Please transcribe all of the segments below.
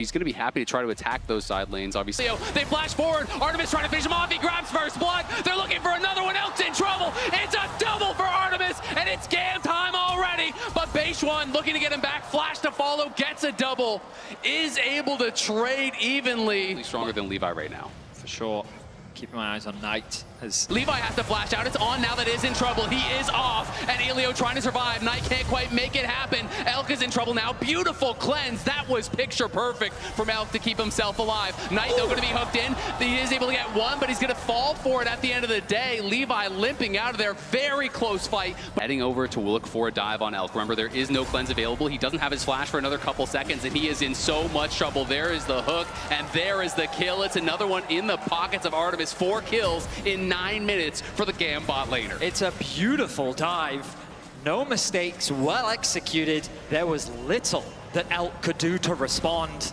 He's going to be happy to try to attack those side lanes, obviously. They flash forward. Artemis trying to finish him off. He grabs first blood. They're looking for another one. Elk's in trouble. It's a double for Artemis, and it's GAM time already. But Beishwan looking to get him back. Flash to follow. Gets a double. Is able to trade evenly. He's stronger than Levi right now. For sure. Keeping my eyes on Knight. Levi has to flash out. It's on now that is in trouble. He is off. And Elio trying to survive. Knight can't quite make it happen. Elk is in trouble now. Beautiful cleanse. That was picture perfect from Elk to keep himself alive. Knight, though, going to be hooked in. He is able to get one, but he's going to fall for it at the end of the day. Levi limping out of there. Very close fight. Heading over to look for a dive on Elk. Remember, there is no cleanse available. He doesn't have his flash for another couple seconds, and he is in so much trouble. There is the hook, and there is the kill. It's another one in the pockets of Artemis. 4 kills in 9 minutes for the GAM bot laner. It's a beautiful dive. No mistakes, well executed. There was little that Elk could do to respond.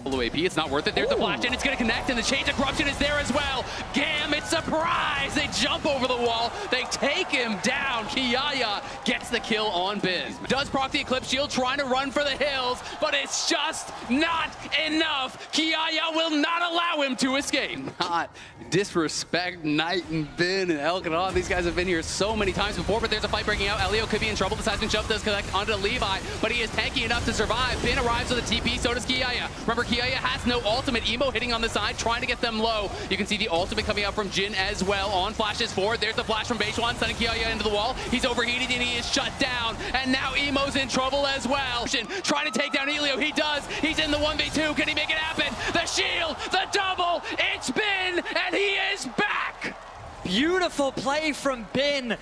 AP, it's not worth it. There's the flash in, it's going to connect, and the Change of Corruption is there as well. GAM, it's surprise! They jump over the wall, they take him down. Kiaya gets the kill on Biz. Does proc the Eclipse Shield, trying to run for the hills, but it's just not enough. Kiaya will not allow him to escape. Not disrespect Knight and Bin and Elk and all. These guys have been here so many times before, but there's a fight breaking out. Elio could be in trouble. The seismic jump does connect onto Levi, but he is tanky enough to survive. Bin arrives with a TP, so does Kiaya. Remember, Kiaya has no ultimate. Emo hitting on the side, trying to get them low. You can see the ultimate coming out from Jin as well. On flashes forward. There's the flash from Beishwan, sending Kiaya into the wall. He's overheated and he is shut down. And now Emo's in trouble as well. Trying to take down Elio. He does. He's in the 1v2. Can he make it happen? The shield, the double. It's Bin, and he is back. Beautiful play from Bin.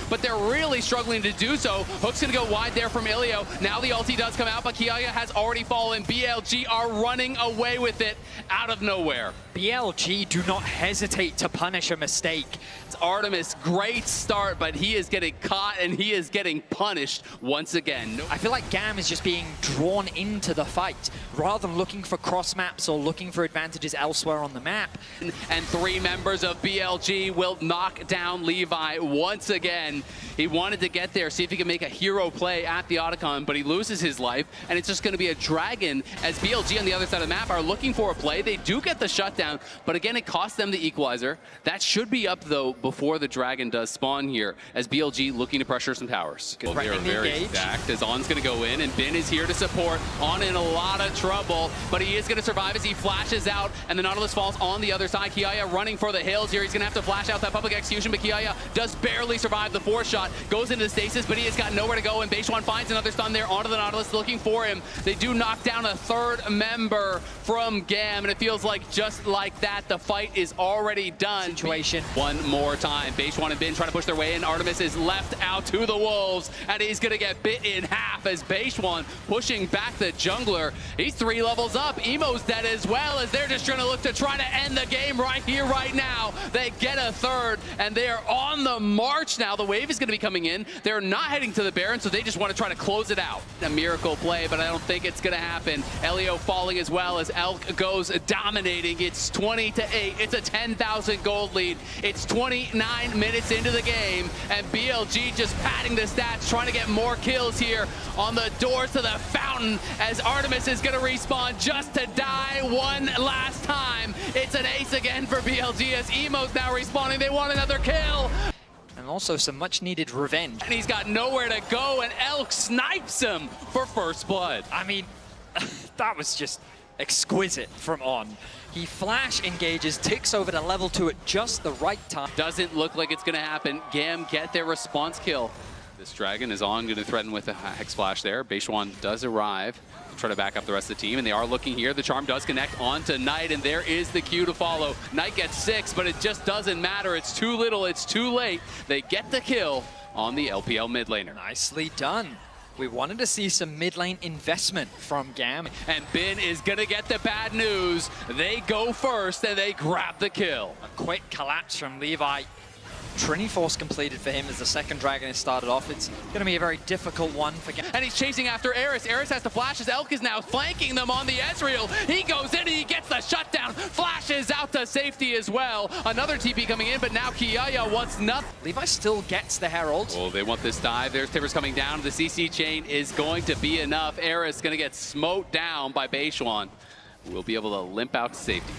But they're really struggling to do so. Hook's going to go wide there from Ilio. Now the ulti does come out, but Kiaya has already fallen. BLG are running away with it out of nowhere. BLG do not hesitate to punish a mistake. It's Artemis, great start, but he is getting caught and he is getting punished once again. I feel like GAM is just being drawn into the fight rather than looking for cross maps or looking for advantages elsewhere on the map. And 3 members of BLG will knock down Levi once again. He wanted to get there, see if he can make a hero play at the Otacon, but he loses his life, and it's just going to be a dragon as BLG on the other side of the map are looking for a play. They do get the shutdown, but again, it costs them the equalizer. That should be up, though, before the dragon does spawn here, as BLG looking to pressure some towers. Well, they are very stacked as On's going to go in, and Bin is here to support. On in a lot of trouble, but he is going to survive as he flashes out, and the Nautilus falls on the other side. Kiaya running for the hills here. He's going to have to flash out that public execution, but Kiaya does barely survive the 4 shot, goes into the stasis, but he has got nowhere to go, and Beishwan finds another stun there onto the Nautilus, looking for him. They do knock down a 3rd member from GAM, and it feels like just like that, the fight is already done. Situation. One more time. Beishwan and Bin trying to push their way in. Artemis is left out to the wolves, and he's going to get bit in half as Beishwan pushing back the jungler. He's 3 levels up. Emo's dead as well, as they're just trying to look to try to end the game right here, right now. They get a 3rd, and they are on the march now. The wave is going to be coming in. They're not heading to the Baron, so they just want to try to close it out. A miracle play, but I don't think it's going to happen. Elio falling as well as Elk goes dominating. It's 20-8. It's a 10,000 gold lead. It's 29 minutes into the game, and BLG just padding the stats, trying to get more kills here on the doors to the fountain, as Artemis is going to respawn just to die one last time. It's an ace again for BLG as Emo's now respawning. They want another kill. And also some much needed revenge. And he's got nowhere to go, and Elk snipes him for first blood. I mean, that was just exquisite from On. He flash engages, ticks over to level 2 at just the right time. Doesn't look like it's going to happen. GAM get their response kill. This dragon is On going to threaten with a Hex Flash there. Beishwan does arrive to try to back up the rest of the team, and they are looking here. The charm does connect onto Knight, and there is the Q to follow. Knight gets 6, but it just doesn't matter. It's too little, it's too late. They get the kill on the LPL mid laner. Nicely done. We wanted to see some mid lane investment from GAM. And Bin is going to get the bad news. They go first, and they grab the kill. A quick collapse from Levi. Trinity Force completed for him as the 2nd dragon has started off. It's going to be a very difficult one for GAM. And he's chasing after Eris. Eris has to flash as Elk is now flanking them on the Ezreal. He goes in and he gets the shutdown. Flashes out to safety as well. Another TP coming in, but now Kiaya wants nothing. Levi still gets the Herald. Oh, they want this dive. There's Tibbers coming down. The CC chain is going to be enough. Eris going to get smote down by Beishwan. will be able to limp out to safety.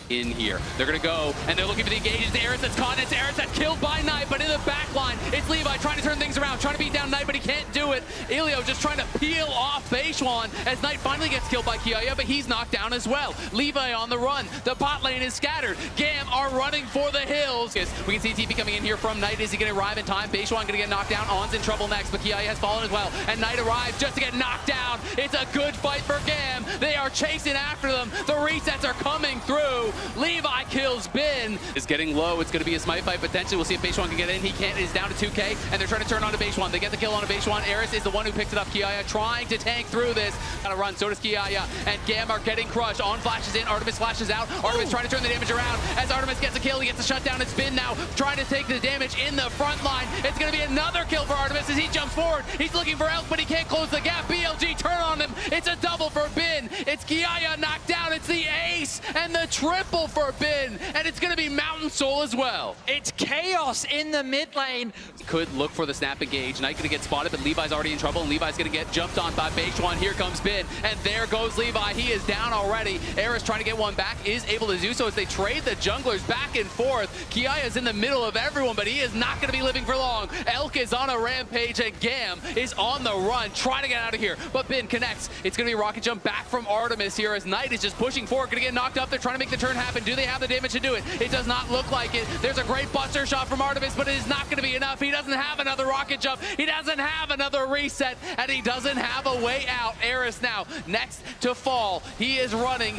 In here. They're going to go, and they're looking for the engage. It's Eris that's caught, and it's Eris that's killed by Knight, but in the back line, it's Levi trying to turn things around, trying to beat down Knight, but he can't do it. Elio just trying to peel off Beishuan as Knight finally gets killed by Kiaya, but he's knocked down as well. Levi on the run. The bot lane is scattered. GAM are running for the hills. We can see TP coming in here from Knight. Is he going to arrive in time? Beishuan going to get knocked down. On's in trouble next, but Kiaya has fallen as well, and Knight arrives just to get knocked down. It's a good fight for GAM. They are chasing after them. The resets are coming through. Levi kills Bin. Is getting low. It's going to be a smite fight potentially. We'll see if Beishuan can get in. He can't. It's down to 2K, and they're trying to turn on to Beishuan. They get the kill on to Beishuan. Eris is the one who picked it up. Kiaya trying to tank through this. Gotta run. So does Kiaya, and GAM are getting crushed. On flashes in. Artemis flashes out. Artemis trying to turn the damage around. As Artemis gets a kill, he gets a shutdown. It's Bin now trying to take the damage in the front line. It's going to be another kill for Artemis as he jumps forward. He's looking for Elk, but he can't close the gap. BLG turn on him. It's a double for Bin. It's Kiaya knocked down. It's the ace and the triple for Bin. And it's going to be Mountain Soul as well. It's chaos in the mid lane. Could look for the snap engage. Knight going to get spotted, but Levi's already in trouble. And Levi's going to get jumped on by Beishuan. Here comes Bin, and there goes Levi. He is down already. Eris trying to get one back, is able to do so as they trade the junglers back and forth. Kiaya is in the middle of everyone, but he is not going to be living for long. Elk is on a rampage, and GAM is on the run, trying to get out of here. But Bin connects. It's going to be a rocket jump back from Artemis here as Knight is just pushing forward, going to get knocked up. They're trying to make the turn happen. Do they have the damage to do it? It does not look like it. There's a great buster shot from Artemis, but it is not going to be enough. He doesn't have another rocket jump. He doesn't have another reset, and he doesn't have a way out. Eris now next to fall. He is running,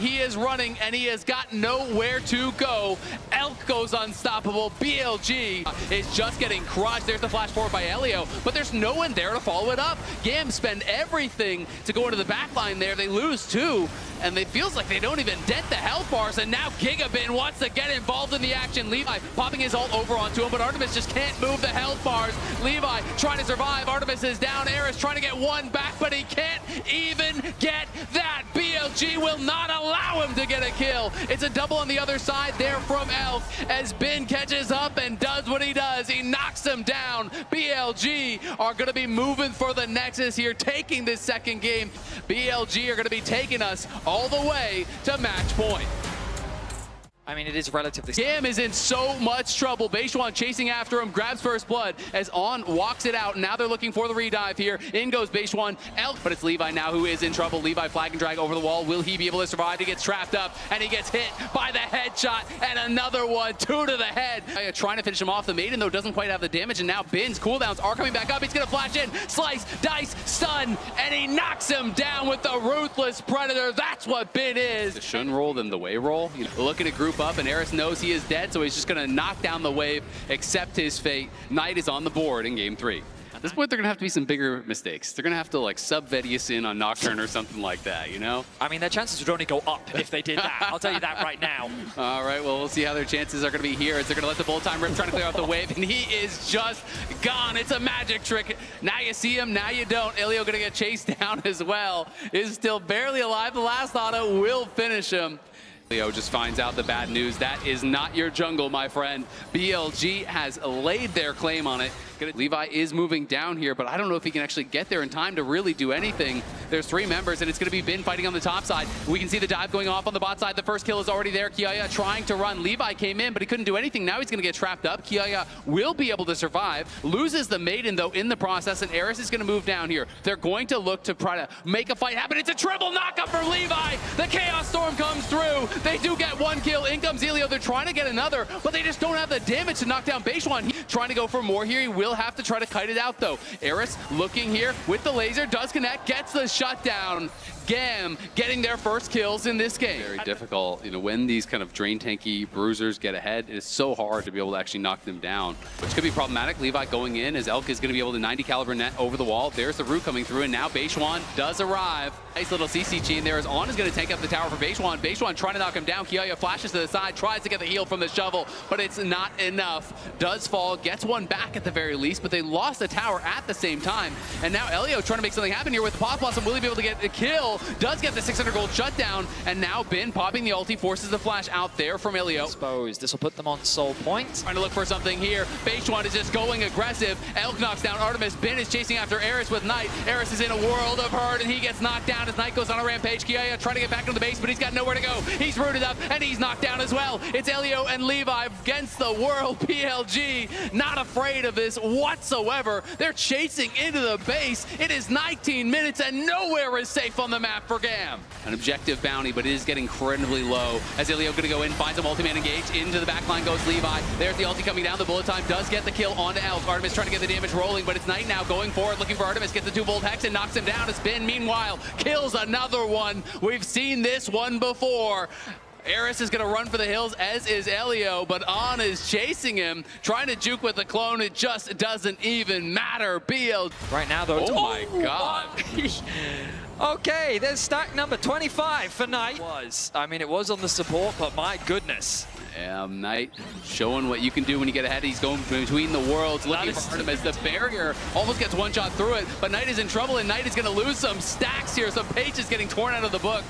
and he has got nowhere to go. Elk goes unstoppable. BLG is just getting crushed. There's the flash forward by Elio, but there's no one there to follow it up. GAM spend everything to go into the back line there. They lose two, and it feels like they don't even dent the health bars, and now Gigabin wants to get involved in the action. Levi popping his ult over onto him, but Artemis just can't move the health bars. Levi trying to survive. Artemis is down. Eris trying to get one back, but he can't even get that. BLG will not allow him to get a kill. It's a double on the other side there from Elk as Bin catches up and does what he does. He knocks him down. BLG are going to be moving for the Nexus here, taking this second game. BLG are going to be taking us all the way to match point. I mean, it is relatively... GAM is in so much trouble. Beishuan chasing after him, grabs first blood as On walks it out. Now they're looking for the redive here. In goes Beishuan. Elk, but it's Levi now who is in trouble. Levi flag and drag over the wall. Will he be able to survive? He gets trapped up, and he gets hit by the headshot, and another one, 2 to the head. Trying to finish him off. The Maiden, though, doesn't quite have the damage, and now Bin's cooldowns are coming back up. He's going to flash in, slice, dice, stun, and he knocks him down with the Ruthless Predator. That's what Bin is. The Shun roll, then the Wei roll. Looking to group up, and Eris knows he is dead, so he's just going to knock down the wave, accept his fate. Knight is on the board in game 3. At this point, they're going to have to be some bigger mistakes. They're going to have to, like, sub-Vedius in on Nocturne or something like that, you know? I mean, their chances would only go up if they did that. I'll tell you that right now. All right, well, we'll see how their chances are going to be here as they're going to let the Bolt Time Rip try to clear out the wave, and he is just gone. It's a magic trick. Now you see him, now you don't. Ilio going to get chased down as well. Is still barely alive. The last auto will finish him. Leo just finds out the bad news. That is not your jungle, my friend. BLG has laid their claim on it. Levi is moving down here, but I don't know if he can actually get there in time to really do anything. There's 3 members, and it's going to be Bin fighting on the top side. We can see the dive going off on the bot side. The first kill is already there. Kiaya trying to run. Levi came in, but he couldn't do anything. Now he's going to get trapped up. Kiaya will be able to survive. Loses the Maiden, though, in the process, and Eris is going to move down here. They're going to look to try to make a fight happen. It's a triple knockup for Levi. The Chaos Storm comes through. They do get 1 kill. In comes Elio. They're trying to get another, but they just don't have the damage to knock down Beishuan. He's trying to go for more here. He will have to try to kite it out, though. Eris looking here with the laser, does connect, gets the shutdown. GAM getting their first kills in this game. Very difficult, you know, when these kind of drain tanky bruisers get ahead, it's so hard to be able to actually knock them down, which could be problematic. Levi going in as Elk is going to be able to 90 caliber net over the wall. There's the root coming through, and now Beishuan does arrive. Nice little CCG in there as On is going to take up the tower for Beishuan. Beishuan trying to knock him down. Kiaya flashes to the side, tries to get the heal from the shovel, but it's not enough. Does fall, gets one back at the very least, but they lost the tower at the same time. And now Elio trying to make something happen here with Pop Blossom. Will he be able to get a kill? trouble. Does get the 600 gold shutdown, and now Bin popping the ulti, forces the flash out there from Ilio. Exposed. This will put them on soul point. Trying to look for something here. Beishuan is just going aggressive. Elk knocks down Artemis. Bin is chasing after Eris with Knight. Eris is in a world of hurt, and he gets knocked down as Knight goes on a rampage. Kiaya trying to get back into the base, but he's got nowhere to go. He's rooted up, and he's knocked down as well. It's Elio and Levi against the world. PLG not afraid of this whatsoever. They're chasing into the base. It is 19 minutes, and nowhere is safe on the map for GAM. An objective bounty, but it is getting incredibly low. As Ilio going to go in, finds a multi-man engaged. Into the backline goes Levi. There's the ulti coming down. The bullet time does get the kill onto Elk. Artemis trying to get the damage rolling, but it's Knight now going forward, looking for Artemis. Gets the 2-volt hex and knocks him down. It's Bin, meanwhile, kills another one. We've seen this one before. Eris is going to run for the hills, as is Elio, but On is chasing him, trying to juke with the clone. It just doesn't even matter. BL. Right now, though. Oh my God. Okay, there's stack number 25 for Knight. I mean, it was on the support, but my goodness. Knight showing what you can do when you get ahead. He's going between the worlds, looking for Artemis. The barrier almost gets one shot through it, but Knight is in trouble, and Knight is going to lose some stacks here. Some pages getting torn out of the book.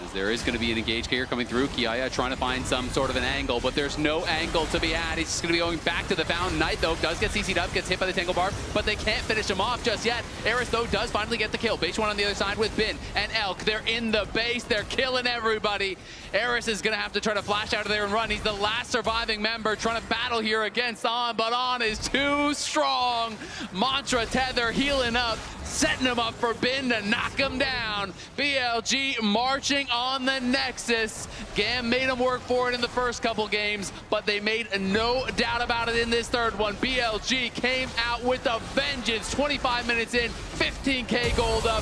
As there is going to be an engage carrier coming through. Kiaya trying to find some sort of an angle, but there's no angle to be had. He's just going to be going back to the fountain. Knight, though, does get CC'd up, gets hit by the Tangle Bar, but they can't finish him off just yet. Eris, though, does finally get the kill. Beishuan on the other side with Bin and Elk. They're in the base. They're killing everybody. Eris is going to have to try to flash out of there and run. He's the last surviving member trying to battle here against On, but On is too strong. Mantra Tether healing up, setting him up for Bin to knock him down. BLG marching on the Nexus. GAM made him work for it in the first couple games, but they made no doubt about it in this third one. BLG came out with a vengeance. 25 minutes in, 15K gold up.